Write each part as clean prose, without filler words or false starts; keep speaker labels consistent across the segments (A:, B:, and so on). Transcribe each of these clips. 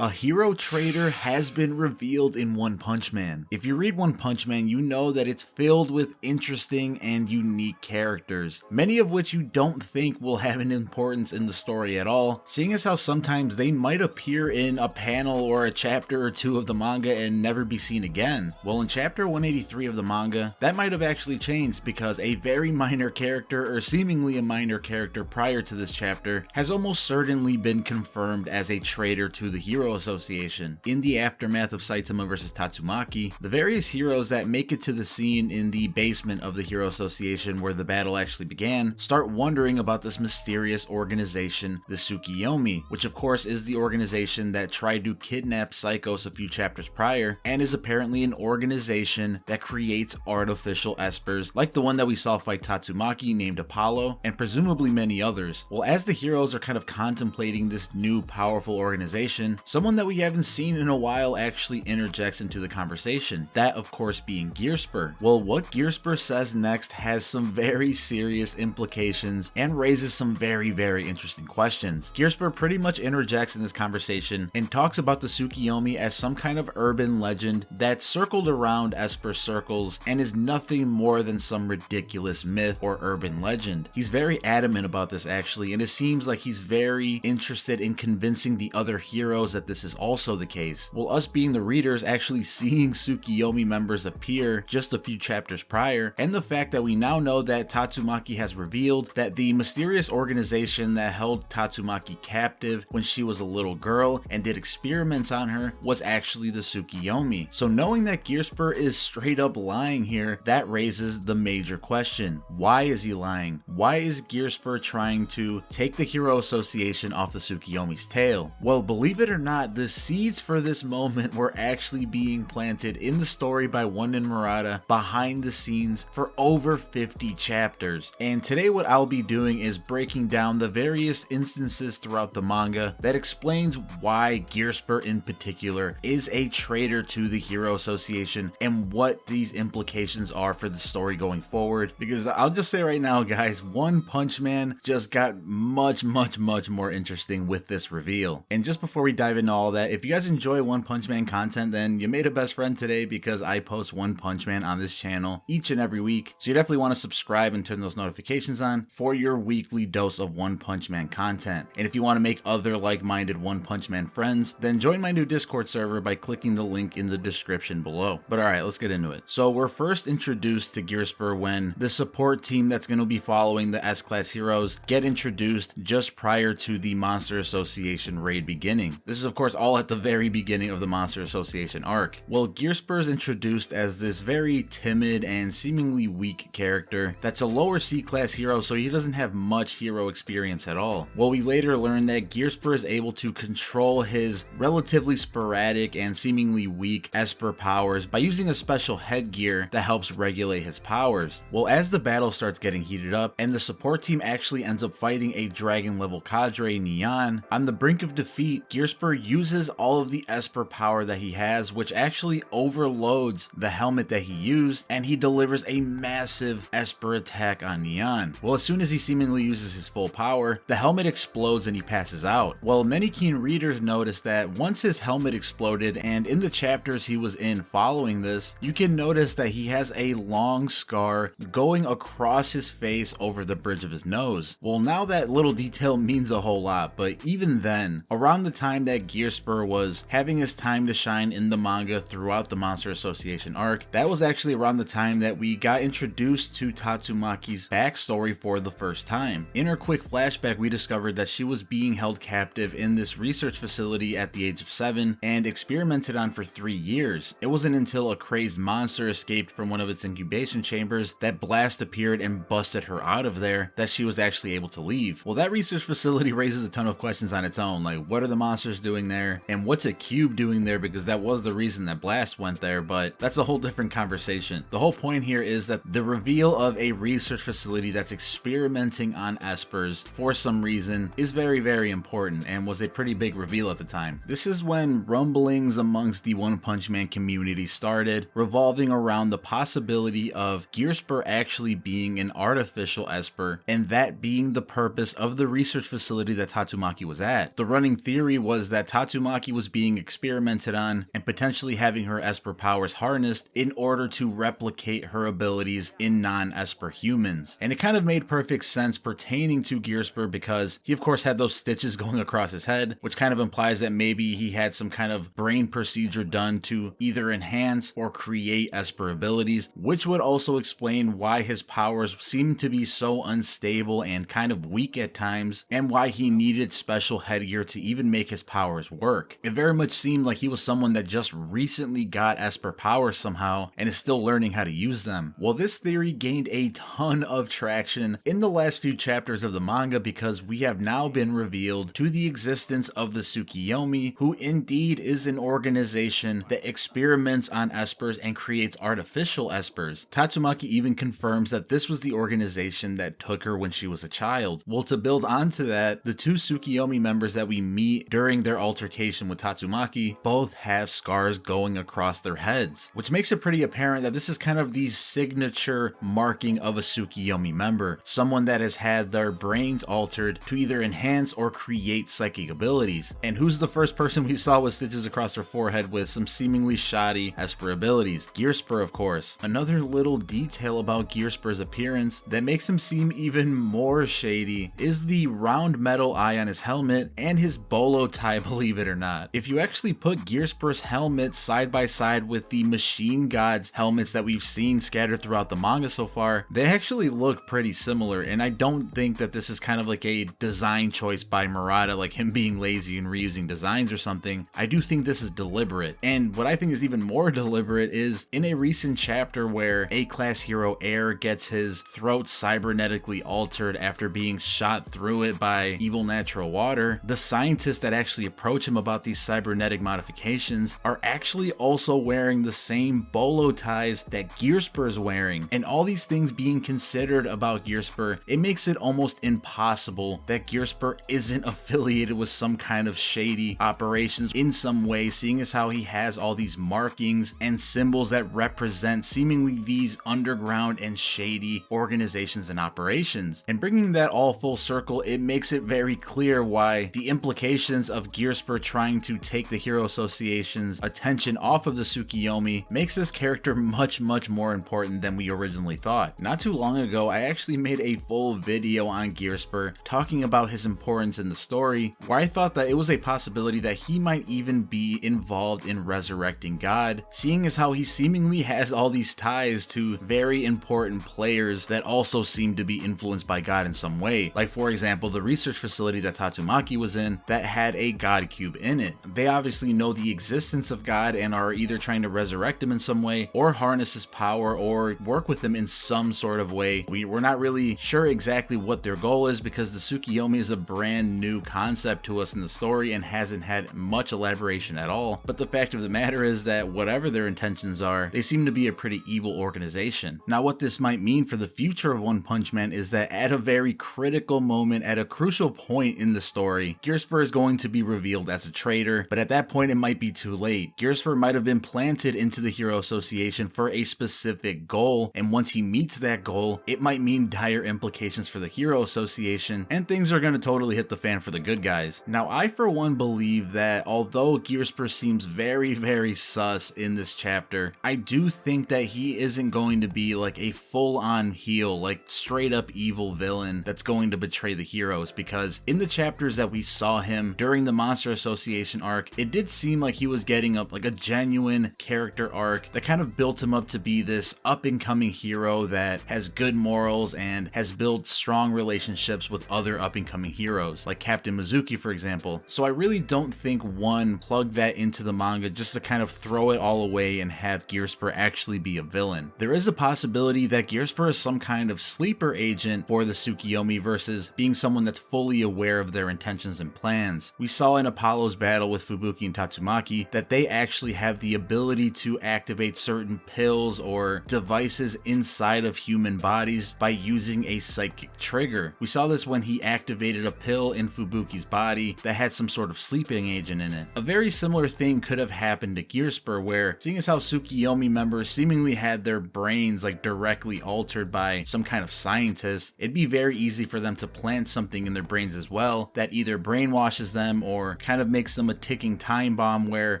A: A hero traitor has been revealed in One Punch Man. If you read One Punch Man, you know that it's filled with interesting and unique characters, many of which you don't think will have an importance in the story at all, seeing as how sometimes they might appear in a panel or a chapter or two of the manga and never be seen again. Well, in chapter 183 of the manga, that might have actually changed because a very minor character, or seemingly a minor character prior to this chapter, has almost certainly been confirmed as a traitor to the Hero Association. In the aftermath of Saitama vs Tatsumaki, the various heroes that make it to the scene in the basement of the Hero Association where the battle actually began start wondering about this mysterious organization, the Tsukiyomi, which of course is the organization that tried to kidnap Psychos a few chapters prior, and is apparently an organization that creates artificial espers like the one that we saw fight Tatsumaki named Apollo, and presumably many others. Well, as the heroes are kind of contemplating this new powerful organization, someone that we haven't seen in a while actually interjects into the conversation, that of course being Gearspur. Well, what Gearspur says next has some very serious implications and raises some very interesting questions. Gearspur pretty much interjects in this conversation and talks about the Tsukiyomi as some kind of urban legend that circled around Esper circles and is nothing more than some ridiculous myth or urban legend. He's very adamant about this actually, and it seems like he's very interested in convincing the other heroes that this is also the case. Well, us being the readers actually seeing Tsukiyomi members appear just a few chapters prior, and the fact that we now know that Tatsumaki has revealed that the mysterious organization that held Tatsumaki captive when she was a little girl and did experiments on her was actually the Tsukiyomi. So knowing that Gearspur is straight up lying here, that raises the major question. Why is he lying? Why is Gearspur trying to take the Hero Association off the Tsukiyomi's tail? Well, believe it or not, the seeds for this moment were actually being planted in the story by One and Murata behind the scenes for over 50 chapters. And today what I'll be doing is breaking down the various instances throughout the manga that explains why Gearspur in particular is a traitor to the Hero Association and what these implications are for the story going forward. Because I'll just say right now, guys, One Punch Man just got much more interesting with this reveal. And just before we dive into all that, if you guys enjoy One Punch Man content, then you made a best friend today, because I post One Punch Man on this channel each and every week. So you definitely want to subscribe and turn those notifications on for your weekly dose of One Punch Man content. And if you want to make other like-minded One Punch Man friends, then join my new Discord server by clicking the link in the description below. But alright, let's get into it. So we're first introduced to Gearspur when the support team that's going to be following the S-Class heroes get introduced just prior to the Monster Association raid beginning. This is of course all at the very beginning of the Monster Association arc. Well, Gearspur is introduced as this very timid and seemingly weak character that's a lower C-class hero, so he doesn't have much hero experience at all. Well, we later learn that Gearspur is able to control his relatively sporadic and seemingly weak Esper powers by using a special headgear that helps regulate his powers. Well, as the battle starts getting heated up and the support team actually ends up fighting a dragon level cadre, Neon, on the brink of defeat, Gearspur uses all of the Esper power that he has, which actually overloads the helmet that he used, and he delivers a massive Esper attack on Neon. Well, as soon as he seemingly uses his full power, the helmet explodes and he passes out. Well, many keen readers notice that once his helmet exploded, and in the chapters he was in following this, you can notice that he has a long scar going across his face over the bridge of his nose. Well, now that little detail means a whole lot, but even then, around the time that Gearspur was having his time to shine in the manga throughout the Monster Association arc, that was actually around the time that we got introduced to Tatsumaki's backstory for the first time. In her quick flashback, we discovered that she was being held captive in this research facility at the age of 7 and experimented on for 3 years. It wasn't until a crazed monster escaped from one of its incubation chambers that Blast appeared and busted her out of there that she was actually able to leave. Well, that research facility raises a ton of questions on its own, like what are the monsters doing there, and what's a cube doing there, because that was the reason that Blast went there, but that's a whole different conversation. The whole point here is that the reveal of a research facility that's experimenting on espers for some reason is very important, and was a pretty big reveal at the time. This is when rumblings amongst the One Punch Man community started, revolving around the possibility of Gearspur actually being an artificial esper, and that being the purpose of the research facility that Tatsumaki was at. The running theory was that that Tatsumaki was being experimented on and potentially having her Esper powers harnessed in order to replicate her abilities in non-Esper humans. And it kind of made perfect sense pertaining to Gearspur because he of course had those stitches going across his head, which kind of implies that maybe he had some kind of brain procedure done to either enhance or create Esper abilities, which would also explain why his powers seemed to be so unstable and kind of weak at times, and why he needed special headgear to even make his powers work. It very much seemed like he was someone that just recently got Esper powers somehow and is still learning how to use them. Well, this theory gained a ton of traction in the last few chapters of the manga because we have now been revealed to the existence of the Tsukiyomi, who indeed is an organization that experiments on Espers and creates artificial Espers. Tatsumaki even confirms that this was the organization that took her when she was a child. Well, to build onto that, the two Tsukiyomi members that we meet during their altercation with Tatsumaki both have scars going across their heads, which makes it pretty apparent that this is kind of the signature marking of a Tsukiyomi member, someone that has had their brains altered to either enhance or create psychic abilities. And who's the first person we saw with stitches across their forehead with some seemingly shoddy Esper abilities? Gearspur, of course. Another little detail about Gearspur's appearance that makes him seem even more shady is the round metal eye on his helmet and his bolo tie, believe it or not. If you actually put Gearspur's helmet side by side with the Machine God's helmets that we've seen scattered throughout the manga so far, they actually look pretty similar, and I don't think that this is kind of like a design choice by Murata, like him being lazy and reusing designs or something. I do think this is deliberate, and what I think is even more deliberate is in a recent chapter where A-class hero Air gets his throat cybernetically altered after being shot through it by evil natural water, the scientists that actually approach him about these cybernetic modifications are actually also wearing the same bolo ties that Gearspur is wearing. And all these things being considered about Gearspur, it makes it almost impossible that Gearspur isn't affiliated with some kind of shady operations in some way, seeing as how he has all these markings and symbols that represent seemingly these underground and shady organizations and operations. And bringing that all full circle, it makes it very clear why the implications of Gearspur trying to take the Hero Association's attention off of the Tsukiyomi makes this character much more important than we originally thought. Not too long ago, I actually made a full video on Gearspur talking about his importance in the story, where I thought that it was a possibility that he might even be involved in resurrecting God, seeing as how he seemingly has all these ties to very important players that also seem to be influenced by God in some way. Like, for example, the research facility that Tatsumaki was in that had a God cube in it. They obviously know the existence of God and are either trying to resurrect him in some way or harness his power or work with him in some sort of way. We're not really sure exactly what their goal is because the Tsukiyomi is a brand new concept to us in the story and hasn't had much elaboration at all. But the fact of the matter is that whatever their intentions are, they seem to be a pretty evil organization. Now, what this might mean for the future of One Punch Man is that at a very critical moment, at a crucial point in the story, Gearspur is going to be revealed as a traitor, but at that point it might be too late. Gearspur might have been planted into the Hero Association for a specific goal, and once he meets that goal, it might mean dire implications for the Hero Association, and things are going to totally hit the fan for the good guys. Now, I for one believe that although Gearspur seems very sus in this chapter, I do think that he isn't going to be like a full-on heel, like straight up evil villain that's going to betray the heroes, because in the chapters that we saw him during the Monster Association arc, it did seem like he was getting up like a genuine character arc that kind of built him up to be this up-and-coming hero that has good morals and has built strong relationships with other up-and-coming heroes, like Captain Mizuki, for example. So I really don't think one plugged that into the manga just to kind of throw it all away and have Gearspur actually be a villain. There is a possibility that Gearspur is some kind of sleeper agent for the Tsukiyomi versus being someone that's fully aware of their intentions and plans. We saw in Apollo's battle with Fubuki and Tatsumaki that they actually have the ability to activate certain pills or devices inside of human bodies by using a psychic trigger. We saw this when he activated a pill in Fubuki's body that had some sort of sleeping agent in it. A very similar thing could have happened to Gearspur, where seeing as how Tsukiyomi members seemingly had their brains like directly altered by some kind of scientist, it'd be very easy for them to plant something in their brains as well that either brainwashes them or anymore kind of makes them a ticking time bomb where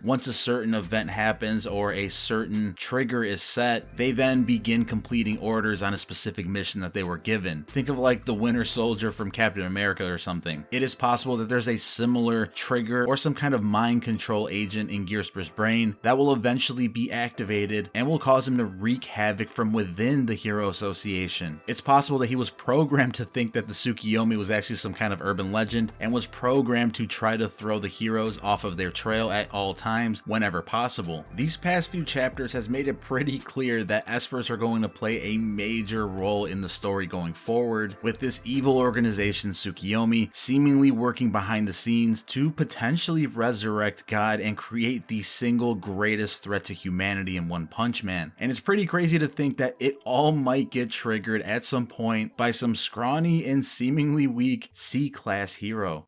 A: once a certain event happens or a certain trigger is set, they then begin completing orders on a specific mission that they were given. Think of like the Winter Soldier from Captain America or something. It is possible that there's a similar trigger or some kind of mind control agent in Gearsper's brain that will eventually be activated and will cause him to wreak havoc from within the Hero Association. It's possible that he was programmed to think that the Tsukiyomi was actually some kind of urban legend and was programmed to try to throw the heroes off of their trail at all times whenever possible. These past few chapters has made it pretty clear that espers are going to play a major role in the story going forward, with this evil organization Tsukiyomi seemingly working behind the scenes to potentially resurrect God and create the single greatest threat to humanity in One Punch Man. And it's pretty crazy to think that it all might get triggered at some point by some scrawny and seemingly weak C-class hero.